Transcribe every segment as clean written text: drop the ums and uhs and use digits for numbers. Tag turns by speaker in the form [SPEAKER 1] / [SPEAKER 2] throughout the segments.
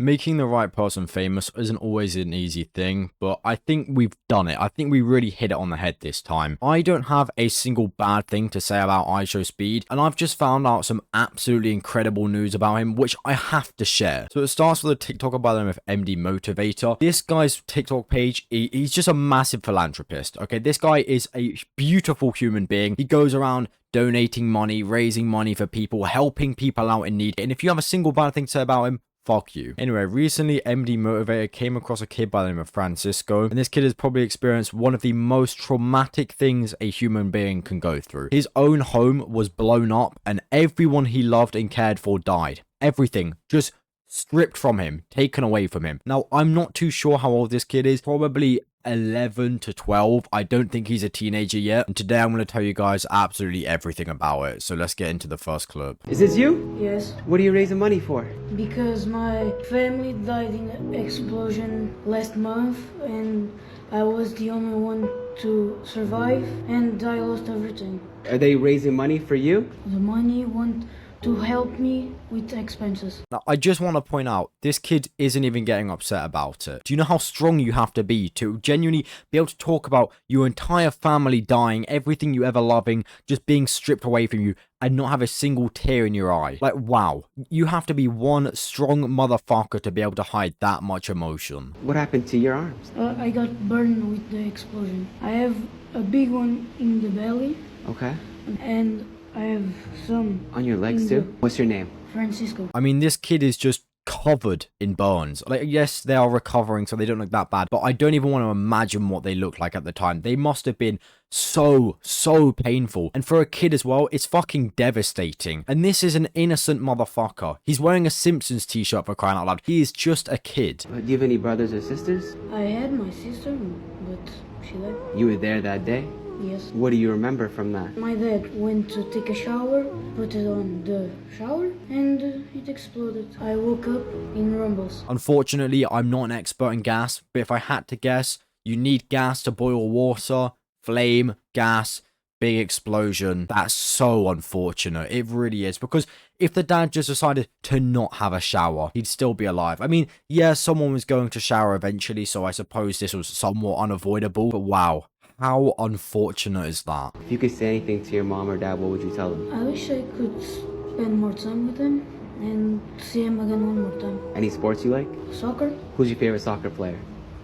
[SPEAKER 1] Making the right person famous isn't always an easy thing, but I think we've done it. I think we really hit it on the head this time. I don't have a single bad thing to say about IShowSpeed, and I've just found out some absolutely incredible news about him, which I have to share. So it starts with a TikToker by the name of MD Motivator. This guy's TikTok page, he's just a massive philanthropist. Okay, this guy is a beautiful human being. He goes around donating money, raising money for people, helping people out in need. And if you have a single bad thing to say about him, fuck you. Anyway, recently MD Motivator came across a kid by the name of Francisco, and this kid has probably experienced one of the most traumatic things a human being can go through. His own home was blown up, and everyone he loved and cared for died. Everything just stripped from him, taken away from him. Now, I'm not too sure how old this kid is, probably 11 to 12. I don't think he's a teenager yet. And today I'm going to tell you guys absolutely everything about it. So let's get into the first clip.
[SPEAKER 2] Is this you?
[SPEAKER 3] Yes,
[SPEAKER 2] What are you raising money for?
[SPEAKER 3] because my family died in an explosion last month and I was the only one to survive and I lost everything.
[SPEAKER 2] Are they raising money for you?
[SPEAKER 3] The money went to help me with expenses.
[SPEAKER 1] Now, I just want to point out, this kid isn't even getting upset about it. Do you know how strong you have to be to genuinely be able to talk about your entire family dying, everything you ever loving, just being stripped away from you, and not have a single tear in your eye? Like, wow. You have to be one strong motherfucker to be able to hide that much emotion.
[SPEAKER 2] What happened to your arms?
[SPEAKER 3] I got burned with the explosion. I have a big one in the belly
[SPEAKER 2] Okay.
[SPEAKER 3] and I have some
[SPEAKER 2] On your legs
[SPEAKER 3] in
[SPEAKER 2] too?
[SPEAKER 3] the
[SPEAKER 2] What's your name?
[SPEAKER 3] Francisco.
[SPEAKER 1] I mean, this kid is just covered in burns. Like, yes, they are recovering, so they don't look that bad, but I don't even want to imagine what they looked like at the time. They must have been so painful. And for a kid as well, it's fucking devastating. And this is an innocent motherfucker. He's wearing a Simpsons t-shirt, for crying out loud. He is just a kid.
[SPEAKER 2] Do you have any brothers or sisters?
[SPEAKER 3] I had my sister, but she left.
[SPEAKER 2] You were there that day?
[SPEAKER 3] Yes.
[SPEAKER 2] What do you remember from that?
[SPEAKER 3] My dad went to take a shower, put it on the shower, and it exploded. I woke up in rumbles.
[SPEAKER 1] Unfortunately, I'm not an expert in gas, but if I had to guess, you need gas to boil water, flame, gas, big explosion. That's so unfortunate. It really is, because if the dad just decided to not have a shower, he'd still be alive. I mean, yeah, someone was going to shower eventually, so I suppose this was somewhat unavoidable, but wow. How unfortunate is that?
[SPEAKER 2] If you could say anything to your mom or dad, what would you tell them?
[SPEAKER 3] I wish I could spend more time with him and see him again one more time.
[SPEAKER 2] Any sports you like?
[SPEAKER 3] Soccer,
[SPEAKER 2] Who's your favorite soccer player?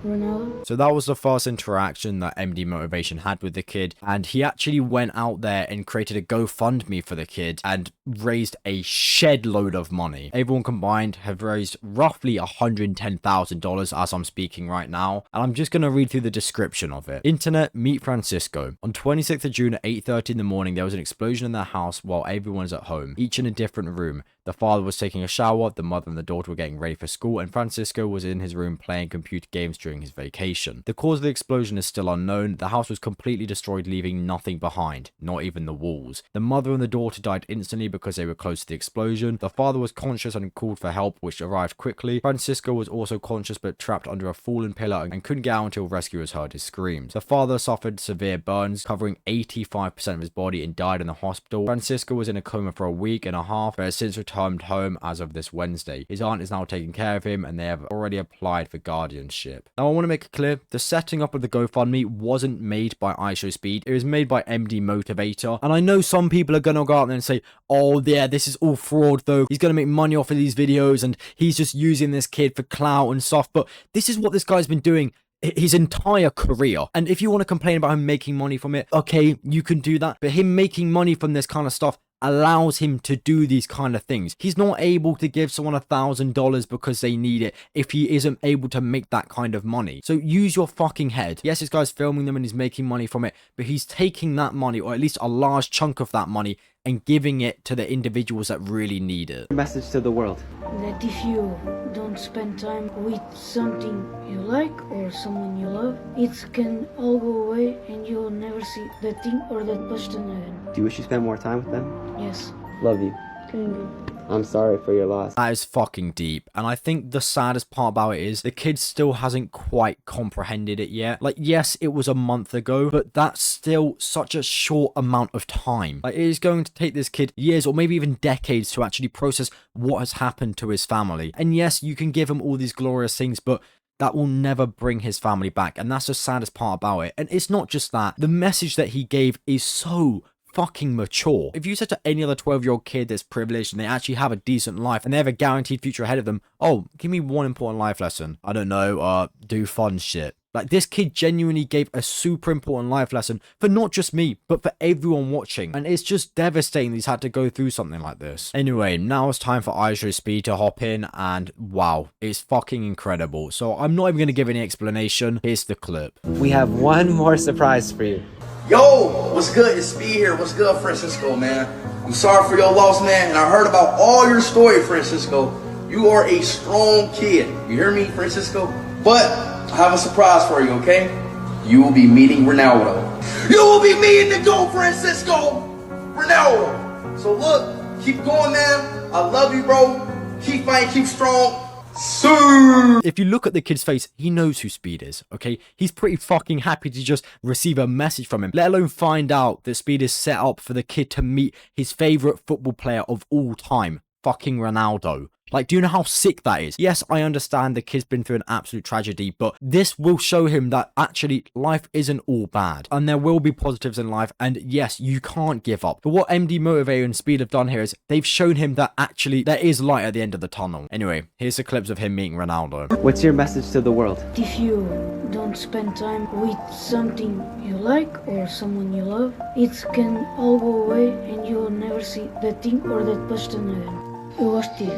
[SPEAKER 3] Ronaldo.
[SPEAKER 1] So that was the first interaction that MD Motivation had with the kid, and he actually went out there and created a GoFundMe for the kid and raised a shed load of money. Everyone combined have raised roughly $110,000 as I'm speaking right now, and I'm just going to read through the description of it. Internet, meet Francisco. On 26th of June at 8:30 in the morning, there was an explosion in their house while everyone was at home, each in a different room. The father was taking a shower, the mother and the daughter were getting ready for school, and Francisco was in his room playing computer games during his vacation. The cause of the explosion is still unknown. The house was completely destroyed, leaving nothing behind, not even the walls. The mother and the daughter died instantly because they were close to the explosion. The father was conscious and called for help, which arrived quickly. Francisco was also conscious but trapped under a fallen pillar and couldn't get out until rescuers heard his screams. The father suffered severe burns, covering 85% of his body, and died in the hospital. Francisco was in a coma for a week and a half, but has since returned home as of this Wednesday. His aunt is now taking care of him, and they have already applied for guardianship. Now, I want to make it clear, the setting up of the GoFundMe wasn't made by IShowSpeed. It was made by MD Motivator. And I know some people are going to go out there and say, oh yeah, this is all fraud though. He's going to make money off of these videos and he's just using this kid for clout and stuff. But this is what this guy's been doing his entire career. And if you want to complain about him making money from it, okay, you can do that. But him making money from this kind of stuff allows him to do these kind of things. He's not able to give someone $1,000 because they need it if he isn't able to make that kind of money. So use your fucking head. Yes, this guy's filming them and he's making money from it, but he's taking that money, or at least a large chunk of that money, and giving it to the individuals that really need it.
[SPEAKER 2] Message to the world.
[SPEAKER 3] That if you don't spend time with something you like or someone you love, it can all go away and you'll never see that thing or that person again.
[SPEAKER 2] Do you wish you spent more time with them?
[SPEAKER 3] Yes.
[SPEAKER 2] Love you.
[SPEAKER 3] Can you go?
[SPEAKER 2] I'm sorry for your loss.
[SPEAKER 1] That is fucking deep. And I think the saddest part about it is the kid still hasn't quite comprehended it yet. Like, yes, it was a month ago, but that's still such a short amount of time. Like, it is going to take this kid years or maybe even decades to actually process what has happened to his family. And yes, you can give him all these glorious things, but that will never bring his family back. And that's the saddest part about it. And it's not just that. The message that he gave is so fucking mature. If you said to any other 12-year-old kid that's privileged and they actually have a decent life and they have a guaranteed future ahead of them, oh, give me one important life lesson. I don't know, do fun shit. Like, this kid genuinely gave a super important life lesson for not just me, but for everyone watching. And it's just devastating that he's had to go through something like this. Anyway, now it's time for IShowSpeed to hop in, and wow, it's fucking incredible. So I'm not even going to give any explanation. Here's the clip.
[SPEAKER 2] We have one more surprise for you.
[SPEAKER 4] Yo, what's good? It's Speed here. What's good, Francisco, man? I'm sorry for your loss, man, and I heard about all your story, Francisco. You are a strong kid. You hear me, Francisco? But I have a surprise for you, okay? You will be meeting Ronaldo. You will be meeting the GOAT, Francisco! Ronaldo! So look, keep going, man. I love you, bro. Keep fighting, keep strong. Sir.
[SPEAKER 1] If you look at the kid's face, he knows who Speed is, okay? He's pretty fucking happy to just receive a message from him, let alone find out that Speed is set up for the kid to meet his favorite football player of all time, fucking Ronaldo. Like, do you know how sick that is? Yes, I understand the kid's been through an absolute tragedy, but this will show him that actually life isn't all bad. And there will be positives in life. And yes, you can't give up. But what MD Motivator and Speed have done here is they've shown him that actually there is light at the end of the tunnel. Anyway, here's the clips of him meeting Ronaldo.
[SPEAKER 2] What's your message to the world?
[SPEAKER 3] If you don't spend time with something you like or someone you love, it can all go away and you will never see that thing or that person again. Eu gosto de ti.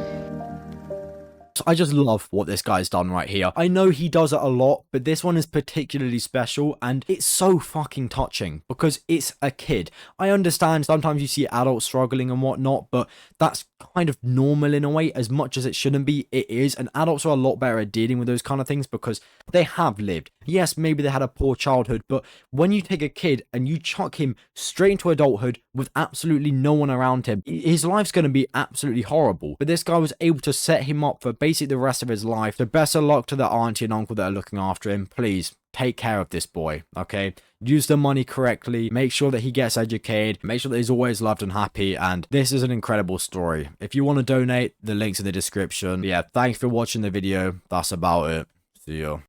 [SPEAKER 1] So I just love what this guy's done right here. I know he does it a lot, but this one is particularly special and it's so fucking touching because it's a kid. I understand sometimes you see adults struggling and whatnot, but that's kind of normal in a way. As much as it shouldn't be, it is. And adults are a lot better at dealing with those kind of things because they have lived. Yes, maybe they had a poor childhood, but when you take a kid and you chuck him straight into adulthood with absolutely no one around him, his life's going to be absolutely horrible. But this guy was able to set him up for basically the rest of his life. So best of luck to the auntie and uncle that are looking after him. Please take care of this boy, okay? Use the money correctly, make sure that he gets educated, make sure that he's always loved and happy, and this is an incredible story. If you want to donate, the link's in the description. But yeah, thanks for watching the video. That's about it. See ya.